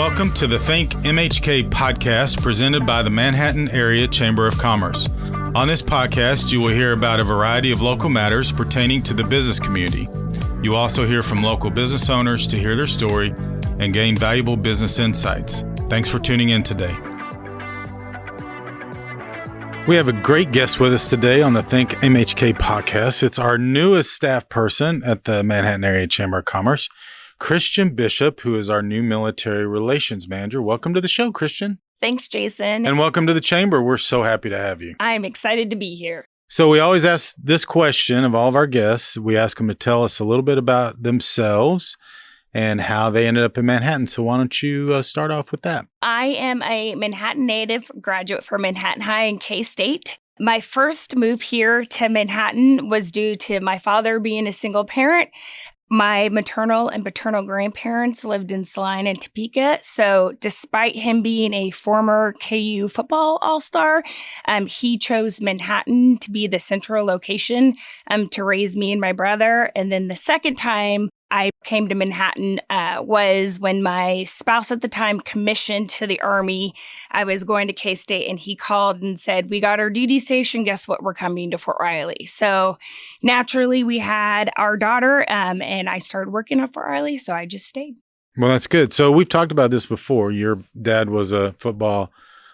welcome to the ThinkMHK podcast presented by the Manhattan Area Chamber of Commerce. On this podcast, you will hear about a variety of local matters pertaining to the business community. You also hear from local business owners to hear their story and gain valuable business insights. Thanks for tuning in today. We have a great guest with us today on the ThinkMHK podcast. It's our newest staff person at the Manhattan Area Chamber of Commerce, Christian Bishop, who is our new military relations manager. Welcome to the show, Christian. Thanks, Jason. And welcome to the chamber. We're so happy to have you. I'm excited to be here. So we always ask this question of all of our guests. We ask them to tell us a little bit about themselves and how they ended up in Manhattan. So why don't you start off with that? I am a Manhattan native, graduate from Manhattan High and K-State. My first move here to Manhattan was due to my father being a single parent. My maternal and paternal grandparents lived in Saline and Topeka. So despite him being a former KU football all-star, he chose Manhattan to be the central location to raise me and my brother. And then the second time I came to Manhattan was when my spouse at the time commissioned to the Army. I was going to K-State and he called and said, "We got our duty station. Guess what? We're coming to Fort Riley." So naturally, we had our daughter and I started working at Fort Riley. So I just stayed. Well, that's good. So we've talked about this before. Your dad was a football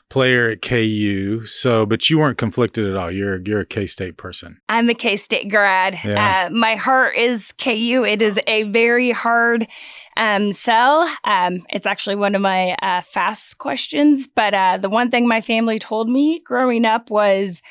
player at KU, but you weren't conflicted at all. You're a K-State person. I'm a K-State grad. Yeah. My heart is KU. It is a very hard sell. It's actually one of my fast questions. But the one thing my family told me growing up was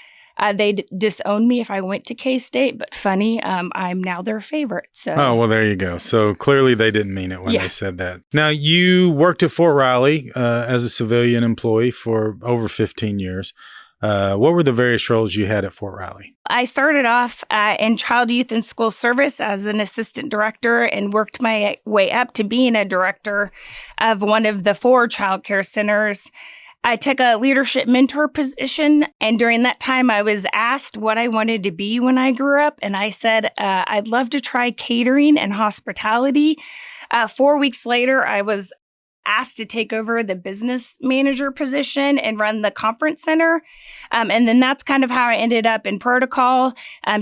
they'd disown me if I went to K-State. But funny, I'm now their favorite. So. Oh, well, there you go. So clearly they didn't mean it when they said that. Now, you worked at Fort Riley as a civilian employee for over 15 years. What were the various roles you had at Fort Riley? I started off in child, youth, and school service as an assistant director and worked my way up to being a director of one of the 4 child care centers. I took a leadership mentor position, and during that time, I was asked what I wanted to be when I grew up, and I said, I'd love to try catering and hospitality. 4 weeks later, I was asked to take over the business manager position and run the conference center. And then that's kind of how I ended up in Protocol.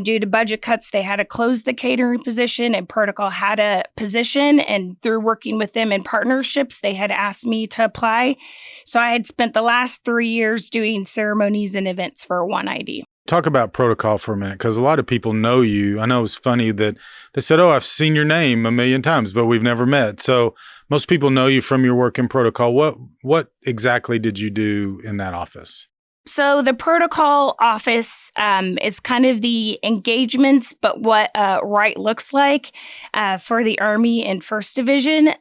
Due to budget cuts, they had to close the catering position and Protocol had a position. And through working with them in partnerships, they had asked me to apply. So I had spent the last 3 years doing ceremonies and events for One ID. Talk about Protocol for a minute, because a lot of people know you. I know it's funny that they said, "Oh, I've seen your name a million times, but we've never met." So most people know you from your work in Protocol. What exactly did you do in that office? So the Protocol office is kind of the engagements, but what right looks like for the Army and 1st Division.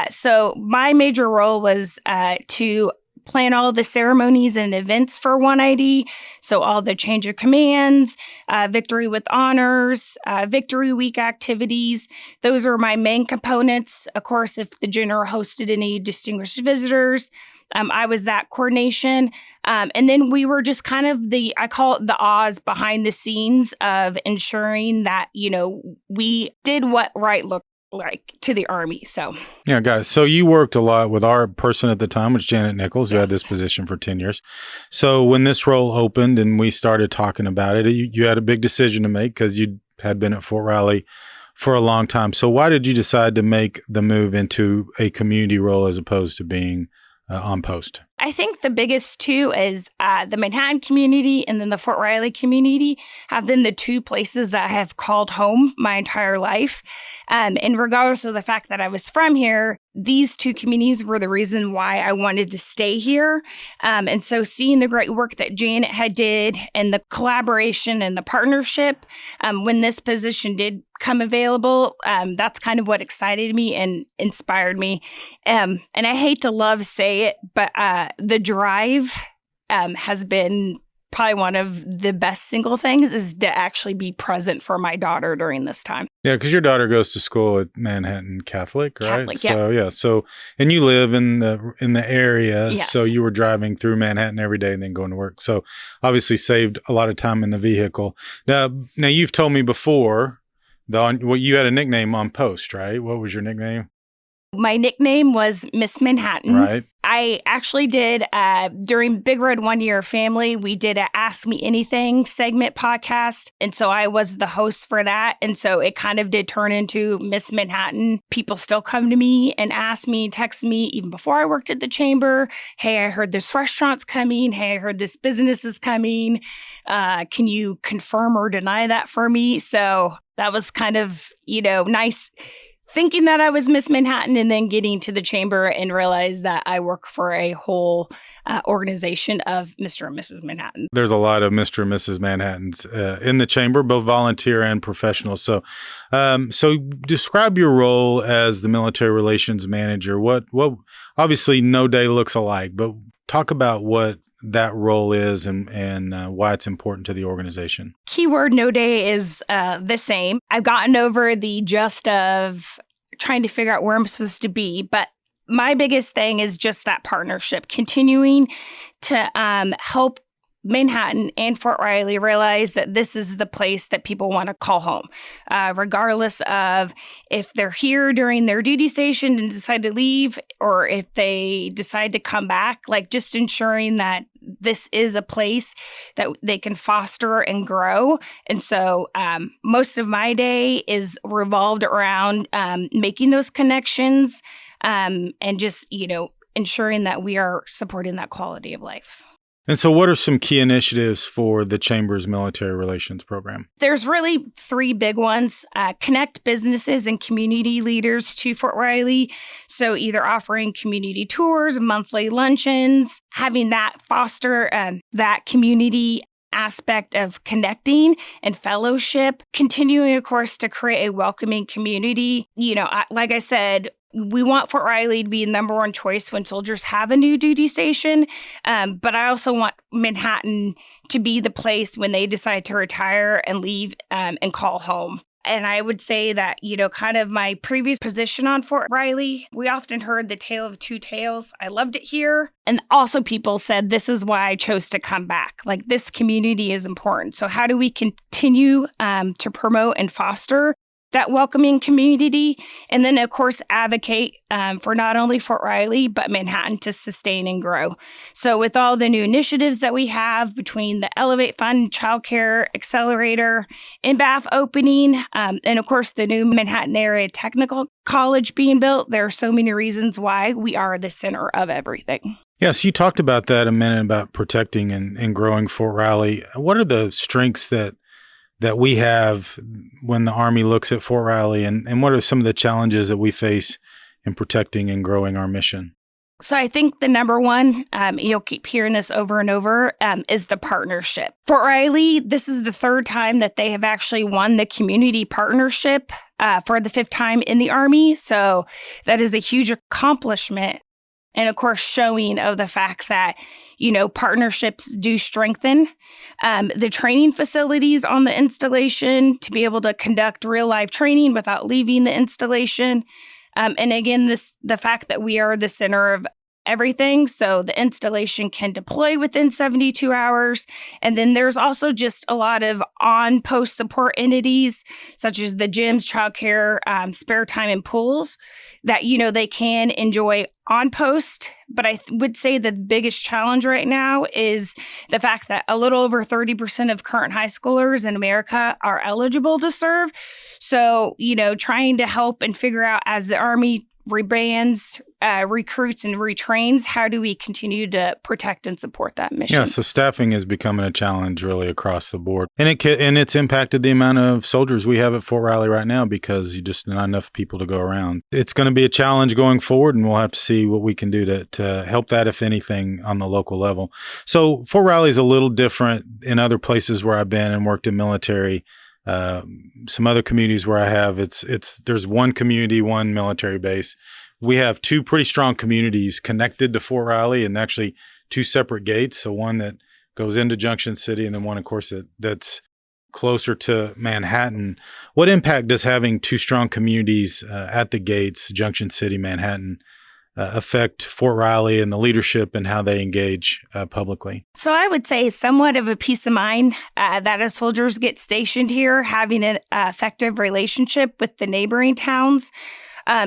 So my major role was to plan all the ceremonies and events for One ID. So all the change of commands, victory with honors, victory week activities. Those are my main components. Of course, if the general hosted any distinguished visitors, I was that coordination. And then we were just kind of I call it the Oz behind the scenes of ensuring that, we did what right looked like to the Army. So yeah, guys. So you worked a lot with our person at the time, which Janet Nichols, who had this position for 10 years. So when this role opened and we started talking about it, you had a big decision to make because you had been at Fort Riley for a long time. So why did you decide to make the move into a community role as opposed to being on post? I think the biggest two is the Manhattan community and then the Fort Riley community have been the 2 places that I have called home my entire life. And regardless of the fact that I was from here, these 2 communities were the reason why I wanted to stay here. And so seeing the great work that Janet had did and the collaboration and the partnership, when this position did come available, that's kind of what excited me and inspired me. And I hate to say it, but the drive has been probably one of the best single things is to actually be present for my daughter during this time. Yeah, because your daughter goes to school at Manhattan Catholic, right? Catholic, yeah. So yeah, and you live in the area, yes. So you were driving through Manhattan every day and then going to work. So obviously saved a lot of time in the vehicle. Now you've told me before you had a nickname on post, right? What was your nickname? My nickname was Miss Manhattan. Right. I actually did, during Big Red One Year Family, we did a Ask Me Anything segment podcast. And so I was the host for that. And so it kind of did turn into Miss Manhattan. People still come to me and ask me, text me, even before I worked at the chamber. Hey, I heard this restaurant's coming. Hey, I heard this business is coming. Can you confirm or deny that for me? So that was kind of, nice. Thinking that I was Miss Manhattan and then getting to the chamber and realize that I work for a whole organization of Mr. and Mrs. Manhattan. There's a lot of Mr. and Mrs. Manhattans in the chamber, both volunteer and professional. So describe your role as the military relations manager. What obviously no day looks alike, but talk about what that role is and why it's important to the organization. Keyword no day is the same. I've gotten over the just of trying to figure out where I'm supposed to be, but my biggest thing is just that partnership, continuing to help Manhattan and Fort Riley realize that this is the place that people want to call home, regardless of if they're here during their duty station and decide to leave, or if they decide to come back, like just ensuring that this is a place that they can foster and grow. And so most of my day is revolved around making those connections and just, ensuring that we are supporting that quality of life. And so what are some key initiatives for the Chamber's military relations program? There's really three big ones. Connect businesses and community leaders to Fort Riley. So either offering community tours, monthly luncheons, having that foster that community aspect of connecting and fellowship, continuing, of course, to create a welcoming community. Like I said, we want Fort Riley to be number one choice when soldiers have a new duty station. But I also want Manhattan to be the place when they decide to retire and leave and call home. And I would say that, kind of my previous position on Fort Riley, we often heard the tale of two tales. I loved it here. And also people said, this is why I chose to come back. Like, this community is important. So how do we continue to promote and foster that welcoming community? And then, of course, advocate for not only Fort Riley, but Manhattan to sustain and grow. So with all the new initiatives that we have between the Elevate Fund, Childcare Accelerator, NBAF opening, and of course, the new Manhattan Area Technical College being built, there are so many reasons why we are the center of everything. Yes, you talked about that a minute, about protecting and growing Fort Riley. What are the strengths that we have when the Army looks at Fort Riley, and what are some of the challenges that we face in protecting and growing our mission? So I think the number one, you'll keep hearing this over and over, is the partnership. Fort Riley, this is the third time that they have actually won the community partnership for the fifth time in the Army. So that is a huge accomplishment. And of course, showing of the fact that, partnerships do strengthen the training facilities on the installation to be able to conduct real life training without leaving the installation. And again, the fact that we are the center of everything. So the installation can deploy within 72 hours. And then there's also just a lot of on-post support entities, such as the gyms, childcare, spare time, and pools that, they can enjoy on post. But I would say the biggest challenge right now is the fact that a little over 30% of current high schoolers in America are eligible to serve. So, trying to help and figure out, as the Army rebrands, recruits, and retrains, how do we continue to protect and support that mission? Yeah, so staffing is becoming a challenge really across the board. And it's impacted the amount of soldiers we have at Fort Riley right now because you just not enough people to go around. It's going to be a challenge going forward, and we'll have to see what we can do to help that, if anything, on the local level. So Fort Riley is a little different in other places where I've been and worked in military. Some other communities where I have, there's one community, one military base. We have two pretty strong communities connected to Fort Riley, and actually two separate gates. So one that goes into Junction City, and then one, of course, that's closer to Manhattan. What impact does having two strong communities at the gates, Junction City, Manhattan, affect Fort Riley and the leadership and how they engage publicly? So I would say somewhat of a peace of mind that as soldiers get stationed here, having an effective relationship with the neighboring towns.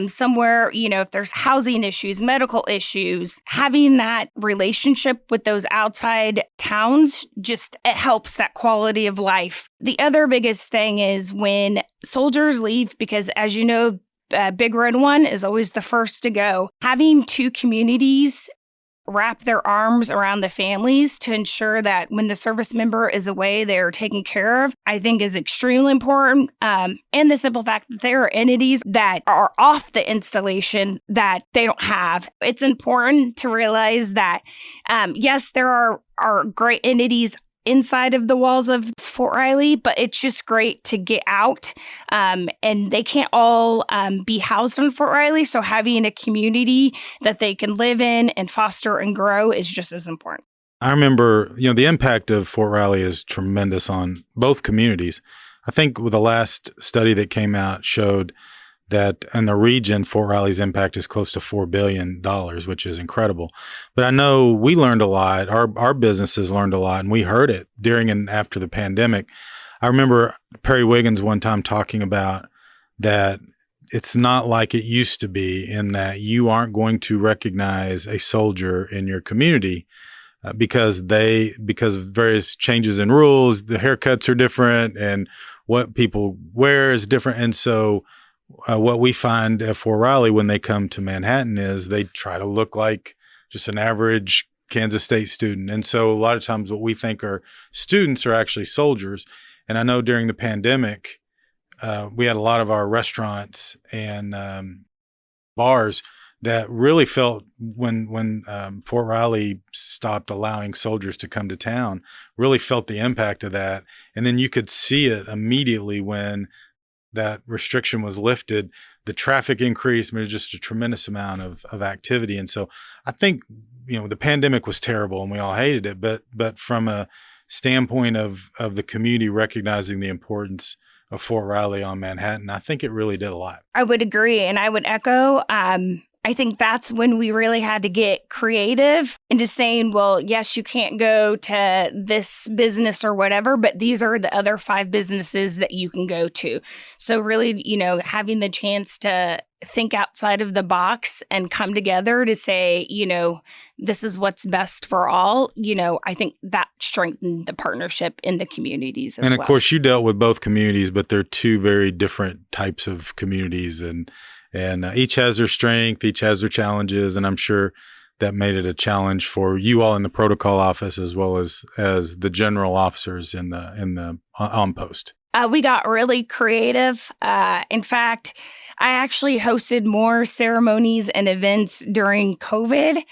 somewhere, if there's housing issues, medical issues, having that relationship with those outside towns, it helps that quality of life. The other biggest thing is when soldiers leave, because as you know, Big Red One is always the first to go. Having two communities wrap their arms around the families to ensure that when the service member is away, they're taken care of, I think is extremely important. And the simple fact that there are entities that are off the installation that they don't have. It's important to realize that, yes, there are great entities inside of the walls of Fort Riley, but it's just great to get out. And they can't all be housed in Fort Riley. So having a community that they can live in and foster and grow is just as important. I remember, the impact of Fort Riley is tremendous on both communities. I think with the last study that came out showed that in the region, Fort Riley's impact is close to $4 billion, which is incredible. But I know we learned a lot. Our businesses learned a lot, and we heard it during and after the pandemic. I remember Perry Wiggins one time talking about that it's not like it used to be, in that you aren't going to recognize a soldier in your community because of various changes in rules. The haircuts are different and what people wear is different. And so what we find at Fort Riley when they come to Manhattan is they try to look like just an average Kansas State student. And so a lot of times what we think are students are actually soldiers. And I know during the pandemic, we had a lot of our restaurants and bars that really felt when Fort Riley stopped allowing soldiers to come to town, really felt the impact of that. And then you could see it immediately when that restriction was lifted, the traffic increased. There was just a tremendous amount of activity. And so I think, the pandemic was terrible and we all hated it, but from a standpoint of the community recognizing the importance of Fort Riley on Manhattan, I think it really did a lot. I would agree. And I would echo, I think that's when we really had to get creative into saying, well, yes, you can't go to this business or whatever, but these are the other 5 businesses that you can go to. So really, having the chance to think outside of the box and come together to say, this is what's best for all, I think that strengthened the partnership in the communities as well. And of course, you dealt with both communities, but they're two very different types of communities, and each has their strength, each has their challenges, and I'm sure that made it a challenge for you all in the protocol office as well as the general officers in the on post. We got really creative. In fact, I actually hosted more ceremonies and events during COVID,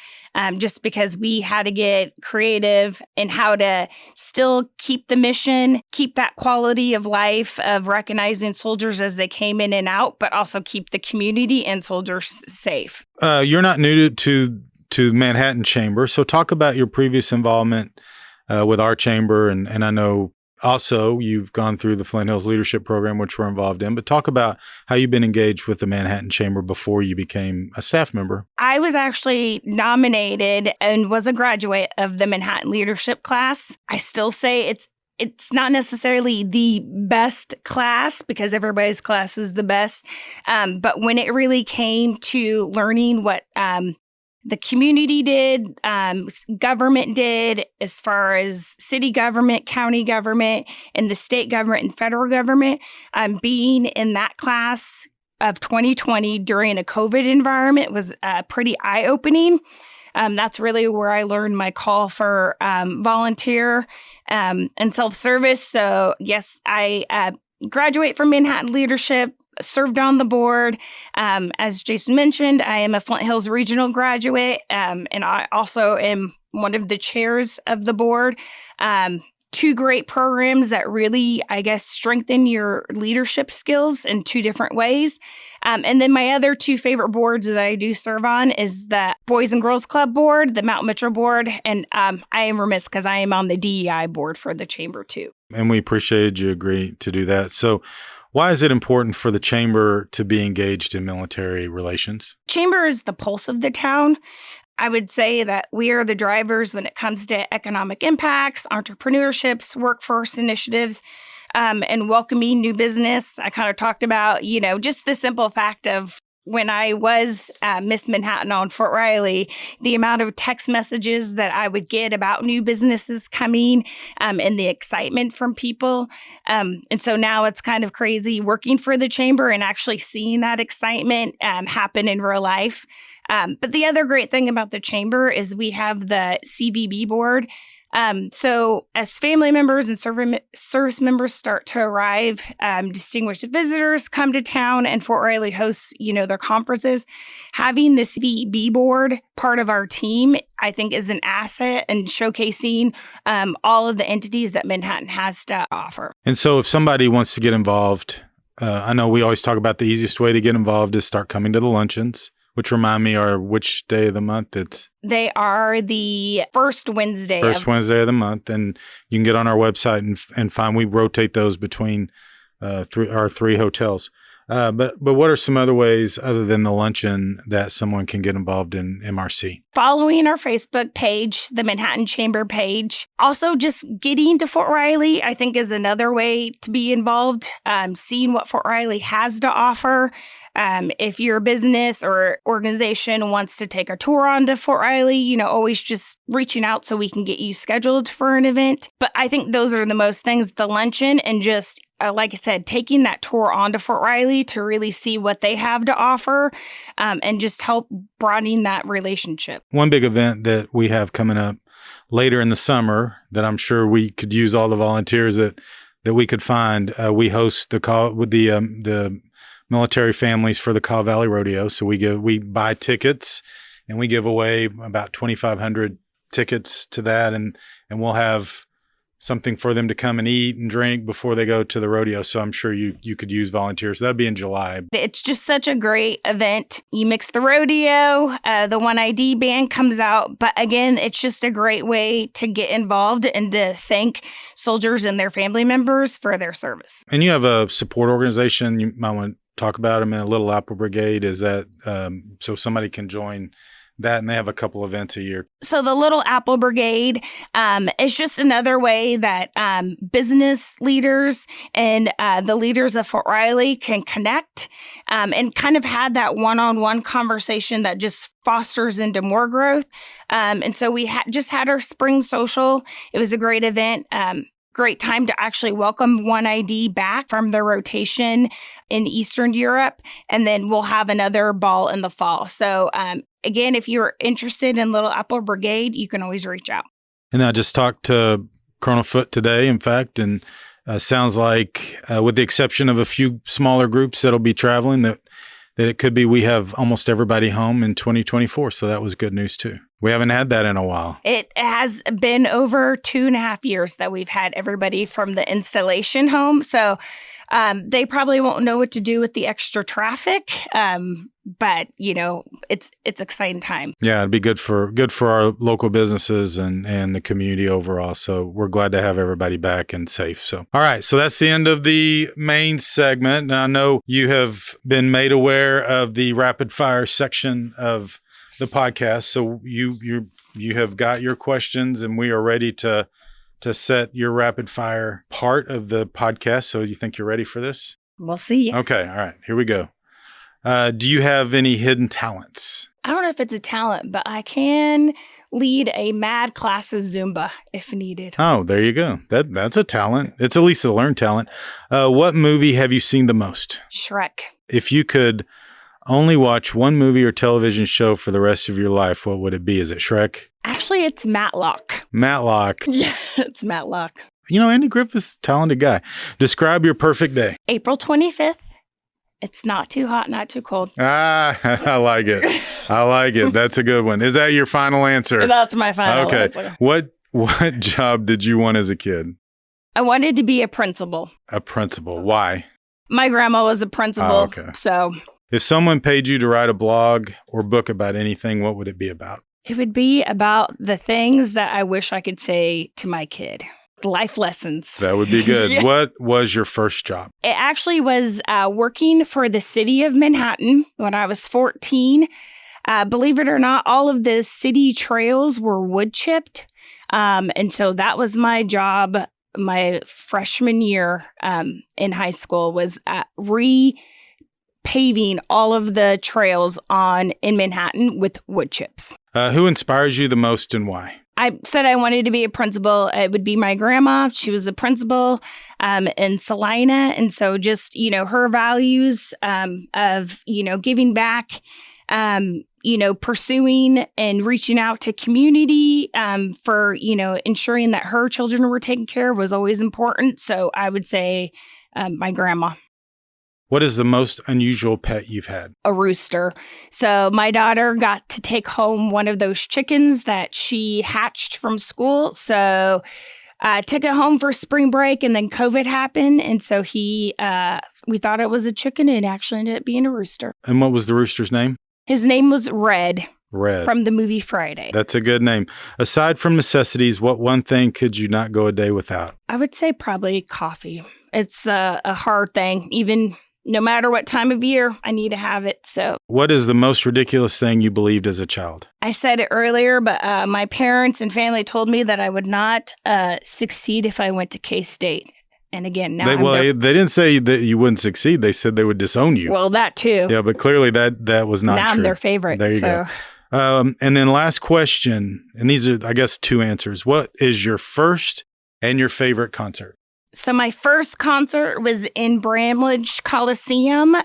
just because we had to get creative in how to still keep the mission, keep that quality of life of recognizing soldiers as they came in and out, but also keep the community and soldiers safe. You're not new to Manhattan Chamber, so talk about your previous involvement with our chamber, and I know also you've gone through the Flint Hills Leadership Program, which we're involved in, but talk about how you've been engaged with the Manhattan Chamber before you became a staff member. I was actually nominated and was a graduate of the Manhattan Leadership class. I still say it's not necessarily the best class because everybody's class is the best. But when it really came to learning what the community did, government did, as far as city government, county government, and the state government and federal government, being in that class of 2020 during a COVID environment was pretty eye-opening. That's really where I learned my call for volunteer and self-service. So yes, I graduate from Manhattan Leadership, served on the board. As Jason mentioned, I am a Flint Hills Regional graduate, and I also am one of the chairs of the board. 2 great programs that really, I guess, strengthen your leadership skills in 2 different ways. And then my other 2 favorite boards that I do serve on is the Boys and Girls Club board, the Mount Mitchell board, and I am remiss because I am on the DEI board for the chamber too. And we appreciated you agreeing to do that. So why is it important for the chamber to be engaged in military relations? Chamber is the pulse of the town. I would say that we are the drivers when it comes to economic impacts, entrepreneurships, workforce initiatives, and welcoming new business. I kind of talked about, just the simple fact of when I was Miss Manhattan on Fort Riley, the amount of text messages that I would get about new businesses coming and the excitement from people. And so now it's kind of crazy working for the chamber and actually seeing that excitement happen in real life. But the other great thing about the chamber is we have the CVB board. So as family members and service members start to arrive, distinguished visitors come to town and Fort Riley hosts, their conferences. Having the CVB board part of our team, I think, is an asset and showcasing all of the entities that Manhattan has to offer. And so if somebody wants to get involved, I know we always talk about the easiest way to get involved is start coming to the luncheons. Which remind me, are which day of the month? They are the first Wednesday. Wednesday of the month, and you can get on our website and find. We rotate those between our three hotels. But what are some other ways other than the luncheon that someone can get involved in MRC? Following our Facebook page, the Manhattan Chamber page. Also, just getting to Fort Riley, I think, is another way to be involved. Seeing what Fort Riley has to offer. If your business or organization wants to take a tour onto Fort Riley, always just reaching out so we can get you scheduled for an event. But I think those are the most things, the luncheon and just, like I said, taking that tour onto Fort Riley to really see what they have to offer and just help broadening that relationship. One big event that we have coming up later in the summer that I'm sure we could use all the volunteers that we could find. We host the call with the military families for the Kaw Valley Rodeo. So we buy tickets and we give away about 2,500 tickets to that. And we'll have something for them to come and eat and drink before they go to the rodeo. So I'm sure you could use volunteers. That'd be in July. It's just such a great event. You mix the rodeo, the One ID band comes out. But again, it's just a great way to get involved and to thank soldiers and their family members for their service. And you have a support organization. You might want to talk about them in a Little Apple Brigade. Is that so somebody can join that, and they have a couple events a year? So the Little Apple Brigade is just another way that business leaders and the leaders of Fort Riley can connect and kind of had that one-on-one conversation that just fosters into more growth. And so we just had our spring social. It was a great event. Great time to actually welcome One ID back from their rotation in Eastern Europe. And then we'll have another ball in the fall. So again, if you're interested in Little Apple Brigade, you can always reach out. And I just talked to Colonel Foote today, in fact, and sounds like with the exception of a few smaller groups that'll be traveling, that it could be we have almost everybody home in 2024. So that was good news too. We haven't had that in a while. It has been over 2.5 years that we've had everybody from the installation home. So they probably won't know what to do with the extra traffic. But it's exciting time. Yeah, it'd be good for our local businesses and the community overall. So we're glad to have everybody back and safe. So, all right. So that's the end of the main segment. Now, I know you have been made aware of the rapid fire section of the podcast. So you have got your questions, and we are ready to set your rapid fire part of the podcast. So you think you're ready for this? We'll see. Okay. All right. Here we go. Do you have any hidden talents? I don't know if it's a talent, but I can lead a mad class of Zumba if needed. Oh, there you go. That's a talent. It's at least a learned talent. What movie have you seen the most? Shrek. If you could only watch one movie or television show for the rest of your life, what would it be? Is it Shrek? Actually, it's Matlock. Matlock. Yeah, it's Matlock. Andy Griffith's a talented guy. Describe your perfect day. April 25th. It's not too hot, not too cold. Ah, I like it. I like it. That's a good one. Is that your final answer? That's my final answer. What job did you want as a kid? I wanted to be a principal. A principal. Why? My grandma was a principal. Oh, okay. So if someone paid you to write a blog or book about anything, what would it be about? It would be about the things that I wish I could say to my kid. Life lessons. That would be good. Yeah. What was your first job? It actually was working for the city of Manhattan when I was 14. Believe it or not, all of the city trails were wood chipped. And so that was my job my freshman year in high school, was paving all of the trails in Manhattan with wood chips. Who inspires you the most and why? I said I wanted to be a principal. It would be my grandma. She was a principal in Salina. And so just, her values of, giving back, pursuing and reaching out to community for, ensuring that her children were taken care of was always important. So I would say my grandma. What is the most unusual pet you've had? A rooster. So my daughter got to take home one of those chickens that she hatched from school. So I took it home for spring break, and then COVID happened. And so we thought it was a chicken, and it actually ended up being a rooster. And what was the rooster's name? His name was Red. Red. From the movie Friday. That's a good name. Aside from necessities, what one thing could you not go a day without? I would say probably coffee. It's a hard thing. Even no matter what time of year, I need to have it. So, what is the most ridiculous thing you believed as a child? I said it earlier, but my parents and family told me that I would not succeed if I went to K-State. And again, now they didn't say that you wouldn't succeed. They said they would disown you. Well, that too. Yeah, but clearly that was not now true. I'm their favorite. There you go. And then last question, and these are, I guess, two answers. What is your first and your favorite concert? So my first concert was in Bramlage Coliseum,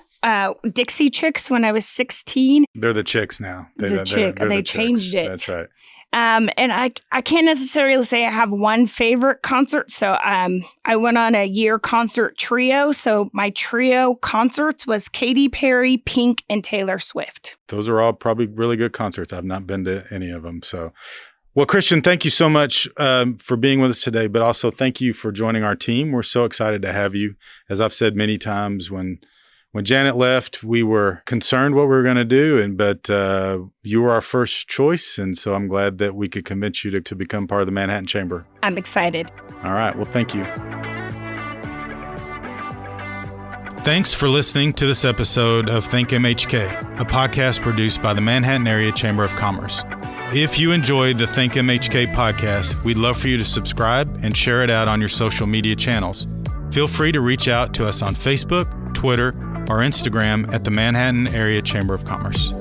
Dixie Chicks, when I was 16. They're the Chicks now. They changed it. That's right. And I can't necessarily say I have one favorite concert. So I went on a year concert trio. So my trio concerts was Katy Perry, Pink, and Taylor Swift. Those are all probably really good concerts. I've not been to any of them. So, well, Christian, thank you so much for being with us today, but also thank you for joining our team. We're so excited to have you. As I've said many times, when Janet left, we were concerned what we were going to do, but you were our first choice, and so I'm glad that we could convince you to become part of the Manhattan Chamber. I'm excited. All right. Well, thank you. Thanks for listening to this episode of ThinkMHK, a podcast produced by the Manhattan Area Chamber of Commerce. If you enjoyed the ThinkMHK podcast, we'd love for you to subscribe and share it out on your social media channels. Feel free to reach out to us on Facebook, Twitter, or Instagram at the Manhattan Area Chamber of Commerce.